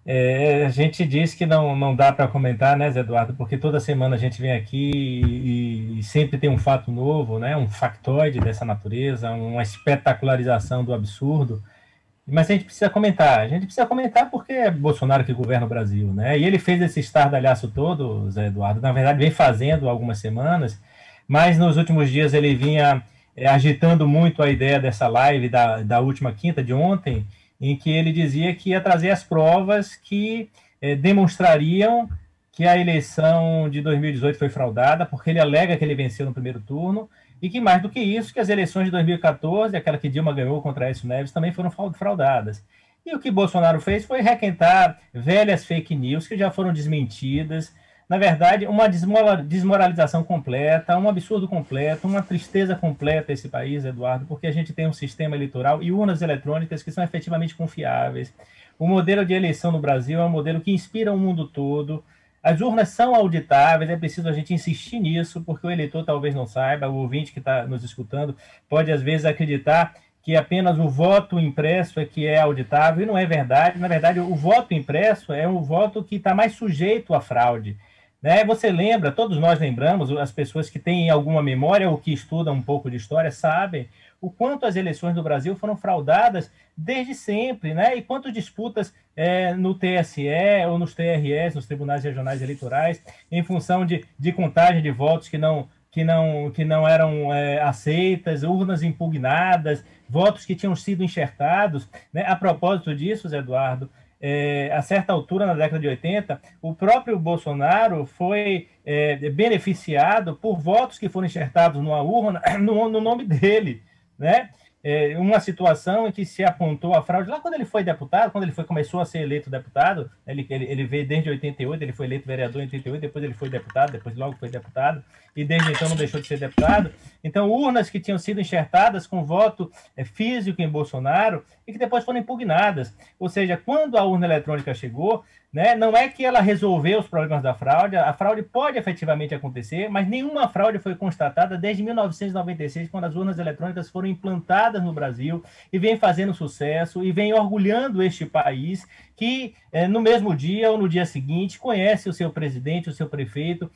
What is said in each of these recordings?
A gente diz que não dá para comentar, né, Zé Eduardo, porque toda semana a gente vem aqui e sempre tem um fato novo, né, um factoide dessa natureza, uma espetacularização do absurdo. Mas a gente precisa comentar porque é Bolsonaro que governa o Brasil, né? E ele fez esse estardalhaço todo, Zé Eduardo, na verdade vem fazendo há algumas semanas, mas nos últimos dias ele vinha agitando muito a ideia dessa live da última quinta, de ontem, em que ele dizia que ia trazer as provas que demonstrariam que a eleição de 2018 foi fraudada, porque ele alega que ele venceu no primeiro turno, e que mais do que isso, que as eleições de 2014, aquela que Dilma ganhou contra Aécio Neves, também foram fraudadas. E o que Bolsonaro fez foi requentar velhas fake news que já foram desmentidas. Na verdade, uma desmoralização completa, um absurdo completo, uma tristeza completa esse país, Eduardo, porque a gente tem um sistema eleitoral e urnas eletrônicas que são efetivamente confiáveis. O modelo de eleição no Brasil é um modelo que inspira o mundo todo. As urnas são auditáveis, é preciso a gente insistir nisso, porque o eleitor talvez não saiba, o ouvinte que está nos escutando pode às vezes acreditar que apenas o voto impresso é que é auditável, e não é verdade. Na verdade, o voto impresso é um voto que está mais sujeito à fraude. Né? Você lembra, todos nós lembramos, as pessoas que têm alguma memória ou que estudam um pouco de história sabem o quanto as eleições do Brasil foram fraudadas desde sempre, né? E quantas disputas no TSE ou nos TRS, nos Tribunais Regionais Eleitorais, em função de contagem de votos que não eram aceitas, urnas impugnadas, votos que tinham sido enxertados. Né? A propósito disso, Zé Eduardo, a certa altura, na década de 80, o próprio Bolsonaro foi beneficiado por votos que foram enxertados numa urna no nome dele, né? Uma situação em que se apontou a fraude, lá quando ele foi deputado, quando ele começou a ser eleito deputado, ele veio desde 88, ele foi eleito vereador em 88, depois ele foi deputado, depois logo foi deputado, e desde então não deixou de ser deputado. Então, urnas que tinham sido enxertadas com voto físico em Bolsonaro e que depois foram impugnadas. Ou seja, quando a urna eletrônica chegou, né, não é que ela resolveu os problemas da fraude, a fraude pode efetivamente acontecer, mas nenhuma fraude foi constatada desde 1996, quando as urnas eletrônicas foram implantadas no Brasil e vem fazendo sucesso e vem orgulhando este país que no mesmo dia ou no dia seguinte conhece o seu presidente, o seu prefeito,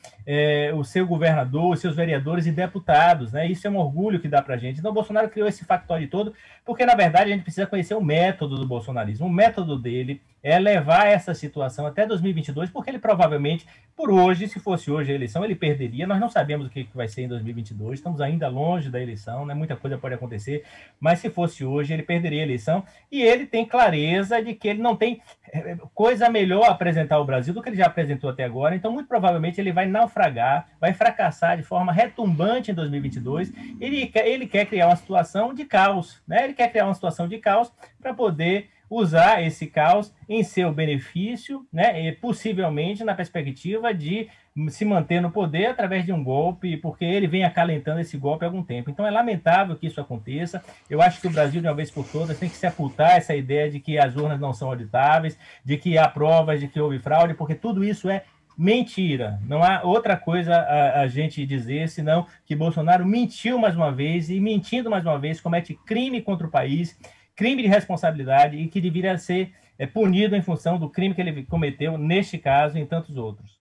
o seu governador, os seus vereadores e deputados. Né? Isso é um orgulho que dá para a gente. Então, o Bolsonaro criou esse factório todo porque, na verdade, a gente precisa conhecer o método do bolsonarismo. O método dele é levar essa situação até 2022, porque ele provavelmente, por hoje, se fosse hoje a eleição, ele perderia. Nós não sabemos o que vai ser em 2022, estamos ainda longe da eleição, né? Muita coisa pode acontecer, mas se fosse hoje, ele perderia a eleição, e ele tem clareza de que ele não tem coisa melhor a apresentar ao Brasil do que ele já apresentou até agora, então muito provavelmente ele vai naufragar, vai fracassar de forma retumbante em 2022, ele quer criar uma situação de caos, né? Ele quer criar uma situação de caos para poder usar esse caos em seu benefício, né? E possivelmente na perspectiva de se manter no poder através de um golpe, porque ele vem acalentando esse golpe há algum tempo. Então é lamentável que isso aconteça. Eu acho que o Brasil, de uma vez por todas, tem que sepultar essa ideia de que as urnas não são auditáveis, de que há provas de que houve fraude, porque tudo isso é mentira. Não há outra coisa a gente dizer senão que Bolsonaro mentiu mais uma vez e, mentindo mais uma vez, comete crime contra o país, crime de responsabilidade, e que deveria ser punido em função do crime que ele cometeu neste caso e em tantos outros.